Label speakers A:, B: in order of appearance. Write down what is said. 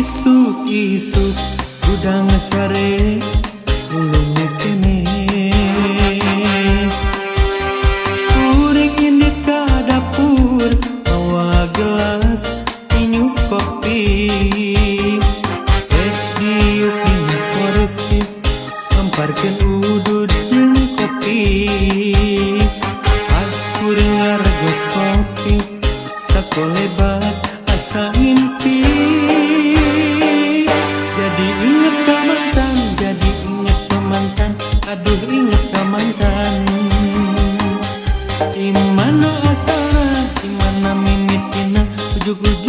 A: Isuk-isuk udang sare ulung kene kuring ini ka dapur bawa gelas inyu kopi diuk inyu koresi lemparkeun udud jeung kopi pas kuring ngarego kopi sakolebat asa ngimpi. Jadi inget ka mantan, jadi inget ka mantan, aduh inget ka mantan. Dimana asalna, dimana mimitina, ujug-ujug